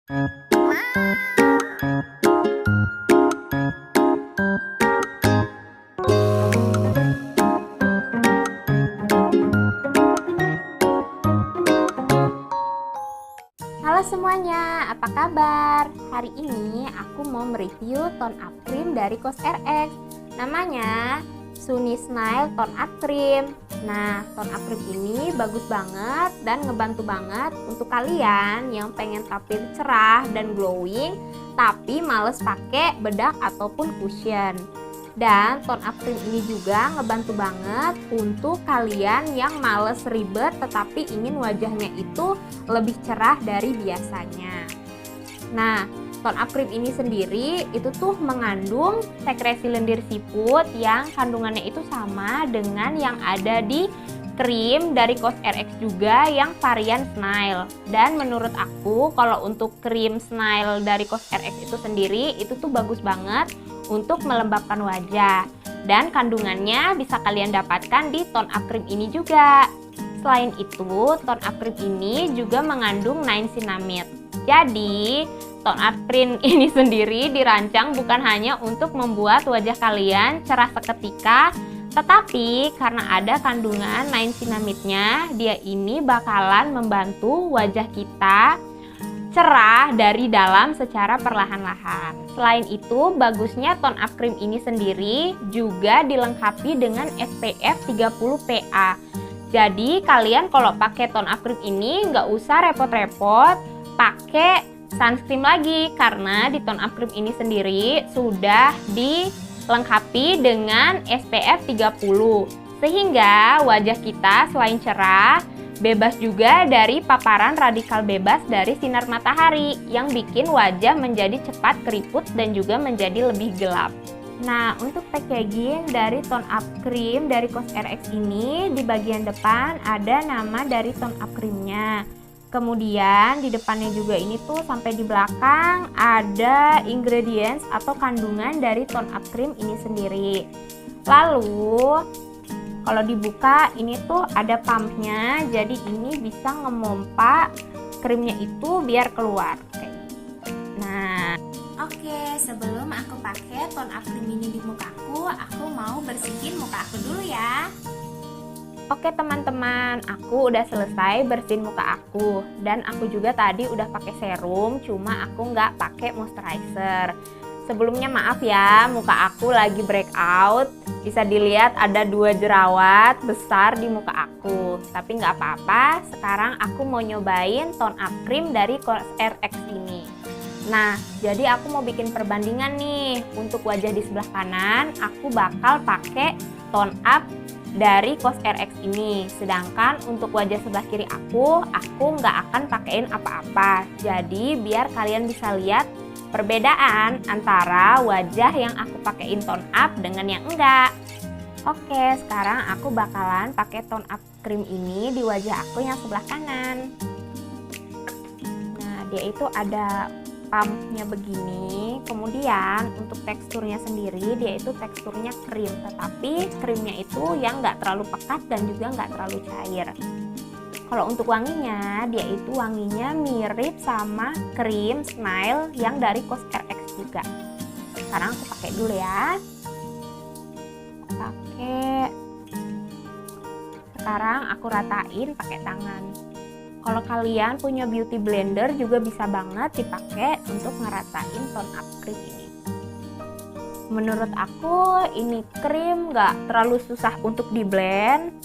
Halo semuanya, apa kabar? Hari ini aku mau mereview tone up cream dari COSRX. Namanya Sunny Smile Tone Up Cream. Nah, tone up cream ini bagus banget dan ngebantu banget untuk kalian yang pengen tampil cerah dan glowing tapi males pakai bedak ataupun cushion. Dan tone up cream ini juga ngebantu banget untuk kalian yang males ribet tetapi ingin wajahnya itu lebih cerah dari biasanya. Nah, tone up cream ini sendiri itu tuh mengandung sekresi lendir siput yang kandungannya itu sama dengan yang ada di krim dari COSRX juga yang varian Smile. Dan menurut aku kalau untuk krim Smile dari COSRX itu sendiri itu tuh bagus banget untuk melembabkan wajah, dan kandungannya bisa kalian dapatkan di tone up cream ini juga. Selain itu, tone up cream ini juga mengandung niacinamide. Jadi, tone up cream ini sendiri dirancang bukan hanya untuk membuat wajah kalian cerah seketika, tetapi karena ada kandungan niacinamide-nya, dia ini bakalan membantu wajah kita cerah dari dalam secara perlahan-lahan. Selain itu, bagusnya tone up cream ini sendiri juga dilengkapi dengan SPF 30 PA. Jadi kalian kalau pakai tone up cream ini nggak usah repot-repot pakai sunscreen lagi, karena di tone up cream ini sendiri sudah dilengkapi dengan SPF 30. Sehingga wajah kita selain cerah, bebas juga dari paparan radikal bebas dari sinar matahari yang bikin wajah menjadi cepat keriput dan juga menjadi lebih gelap. Nah, untuk packaging dari tone up cream dari COSRX ini, di bagian depan ada nama dari tone up creamnya. Kemudian di depannya juga ini tuh sampai di belakang ada ingredients atau kandungan dari tone up cream ini sendiri. Lalu kalau dibuka ini tuh ada pumpnya, jadi ini bisa ngemompa krimnya itu biar keluar. Nah, oke, sebelum aku pakai tone up cream ini di mukaku mau bersihin muka aku dulu ya. Oke teman-teman, aku udah selesai bersihin muka aku, dan aku juga tadi udah pakai serum, cuma aku nggak pakai moisturizer. Sebelumnya maaf ya, muka aku lagi breakout. Bisa dilihat ada 2 jerawat besar di muka aku. Tapi nggak apa-apa, sekarang aku mau nyobain tone up cream dari COSRX ini. Nah, jadi aku mau bikin perbandingan nih. Untuk wajah di sebelah kanan, aku bakal pakai tone up dari COSRX ini. Sedangkan untuk wajah sebelah kiri aku nggak akan pakein apa-apa. Jadi biar kalian bisa lihat perbedaan antara wajah yang aku pakein tone up dengan yang enggak. Oke, sekarang aku bakalan pakai tone up cream ini di wajah aku yang sebelah kanan. Nah, dia itu ada pumpnya begini. Kemudian untuk teksturnya sendiri, dia itu teksturnya krim, tetapi krimnya itu yang nggak terlalu pekat dan juga nggak terlalu cair. Kalau untuk wanginya, dia itu wanginya mirip sama krim Smile yang dari COSRX juga. Sekarang aku pakai dulu ya. Sekarang aku ratain pakai tangan. Kalau kalian punya beauty blender juga bisa banget dipakai untuk ngeratain tone up cream ini. Menurut aku ini krim nggak terlalu susah untuk di blend.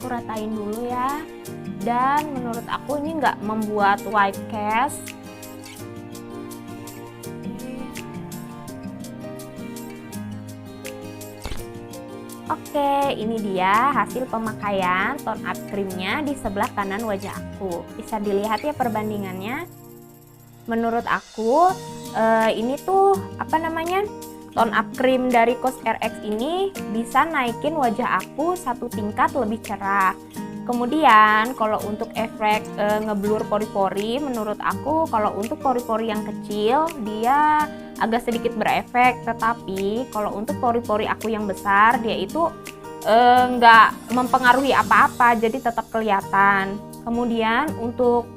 Ratain dulu ya, dan menurut aku ini nggak membuat white cast. Oke, ini dia hasil pemakaian tone up creamnya di sebelah kanan wajah aku. Bisa dilihat ya perbandingannya. Menurut aku ini tuh tone up cream dari COSRX ini bisa naikin wajah aku 1 tingkat lebih cerah. Kemudian kalau untuk efek ngeblur pori-pori, menurut aku kalau untuk pori-pori yang kecil dia agak sedikit berefek, tetapi kalau untuk pori-pori aku yang besar dia itu nggak mempengaruhi apa-apa, jadi tetap kelihatan. Kemudian untuk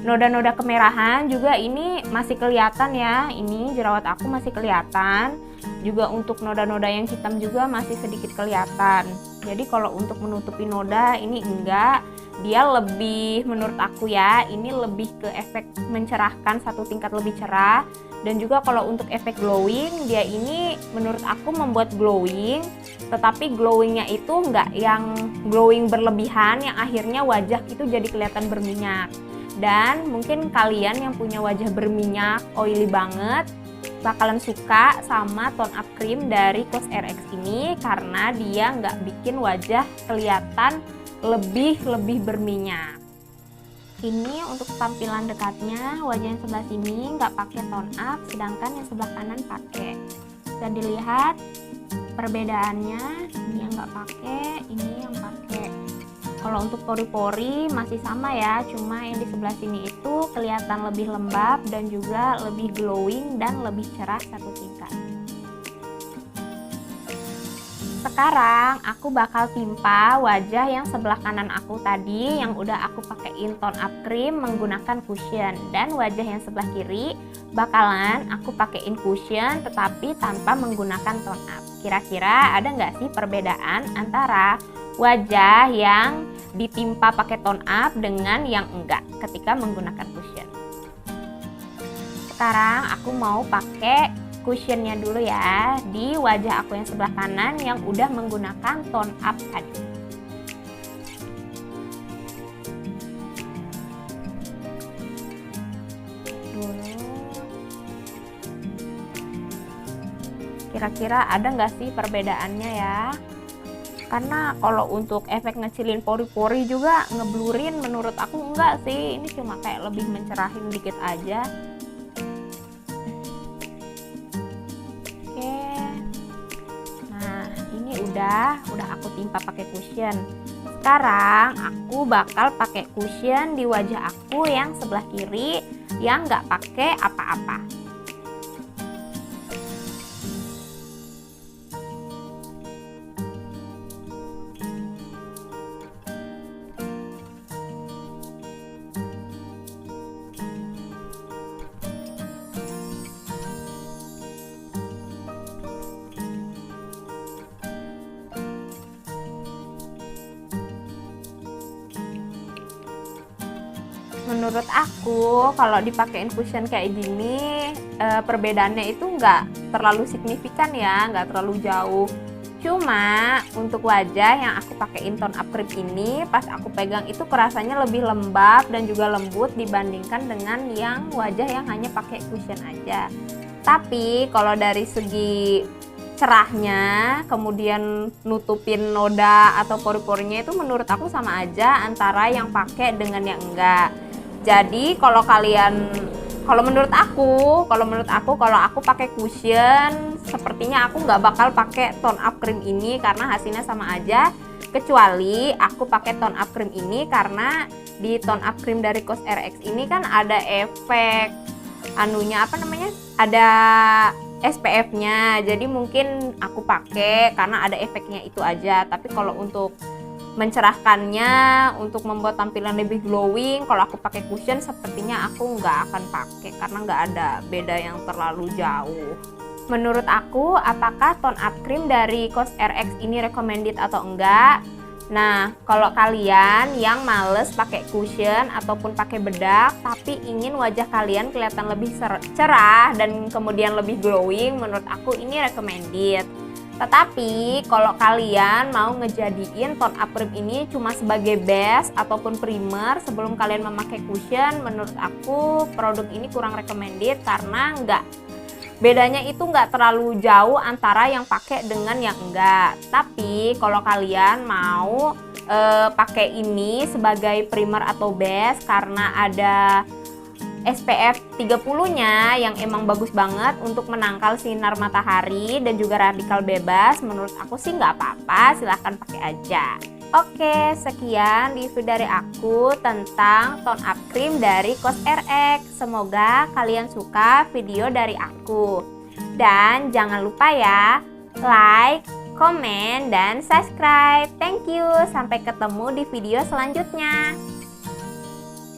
noda-noda kemerahan juga ini masih kelihatan ya, ini jerawat aku masih kelihatan. Juga untuk noda-noda yang hitam juga masih sedikit kelihatan. Jadi kalau untuk menutupi noda ini enggak, dia lebih, menurut aku ya, ini lebih ke efek mencerahkan, satu tingkat lebih cerah. Dan juga kalau untuk efek glowing, dia ini menurut aku membuat glowing, tetapi glowingnya itu enggak yang glowing berlebihan yang akhirnya wajah itu jadi kelihatan berminyak. Dan mungkin kalian yang punya wajah berminyak, oily banget, bakalan suka sama tone up cream dari COSRX ini karena dia nggak bikin wajah kelihatan lebih berminyak. Ini untuk tampilan dekatnya, wajah yang sebelah sini nggak pakai tone up, sedangkan yang sebelah kanan pakai. Bisa dilihat perbedaannya, ini yang nggak pakai, ini yang pakai. Kalau untuk pori-pori masih sama ya, cuma yang di sebelah sini itu kelihatan lebih lembab dan juga lebih glowing dan lebih cerah satu tingkat. Sekarang aku bakal timpa wajah yang sebelah kanan aku tadi yang udah aku pakein tone up cream menggunakan cushion, dan wajah yang sebelah kiri bakalan aku pakein cushion tetapi tanpa menggunakan tone up. Kira-kira ada nggak sih perbedaan antara wajah yang ditimpa pakai tone up dengan yang enggak ketika menggunakan cushion? Sekarang aku mau pakai cushionnya dulu ya di wajah aku yang sebelah kanan yang udah menggunakan tone up tadi. Kira-kira ada nggak sih perbedaannya ya? Karena kalau untuk efek ngecilin pori-pori juga ngeblurin, menurut aku enggak sih, ini cuma kayak lebih mencerahin dikit aja. Udah aku timpa pakai cushion. Sekarang aku bakal pakai cushion di wajah aku yang sebelah kiri yang nggak pakai apa-apa. Menurut aku kalau dipakein cushion kayak gini perbedaannya itu nggak terlalu signifikan ya, nggak terlalu jauh. Cuma untuk wajah yang aku pakein tone up cream ini pas aku pegang itu kerasanya lebih lembab dan juga lembut dibandingkan dengan yang wajah yang hanya pakai cushion aja. Tapi kalau dari segi cerahnya, kemudian nutupin noda atau pori-porinya itu menurut aku sama aja antara yang pakai dengan yang enggak. Jadi kalau menurut aku kalau aku pakai cushion, sepertinya aku nggak bakal pakai tone up cream ini karena hasilnya sama aja. Kecuali aku pakai tone up cream ini karena di tone up cream dari COSRX ini kan ada efek ada SPF-nya. Jadi mungkin aku pakai karena ada efeknya itu aja. Tapi kalau untuk mencerahkannya, untuk membuat tampilan lebih glowing, kalau aku pakai cushion sepertinya aku nggak akan pakai karena nggak ada beda yang terlalu jauh. Menurut aku, apakah tone up cream dari COSRX ini recommended atau enggak? Nah, kalau kalian yang males pakai cushion ataupun pakai bedak tapi ingin wajah kalian kelihatan lebih cerah dan kemudian lebih glowing, menurut aku ini recommended. Tetapi kalau kalian mau ngejadiin tone up cream ini cuma sebagai base ataupun primer sebelum kalian memakai cushion, menurut aku produk ini kurang recommended karena bedanya itu nggak terlalu jauh antara yang pakai dengan yang enggak. Tapi kalau kalian mau pakai ini sebagai primer atau base karena ada SPF 30-nya yang emang bagus banget untuk menangkal sinar matahari dan juga radikal bebas, menurut aku sih nggak apa-apa, silahkan pakai aja. Oke, sekian review dari aku tentang tone up cream dari COSRX. Semoga kalian suka video dari aku. Dan jangan lupa ya, like, komen, dan subscribe. Thank you. Sampai ketemu di video selanjutnya.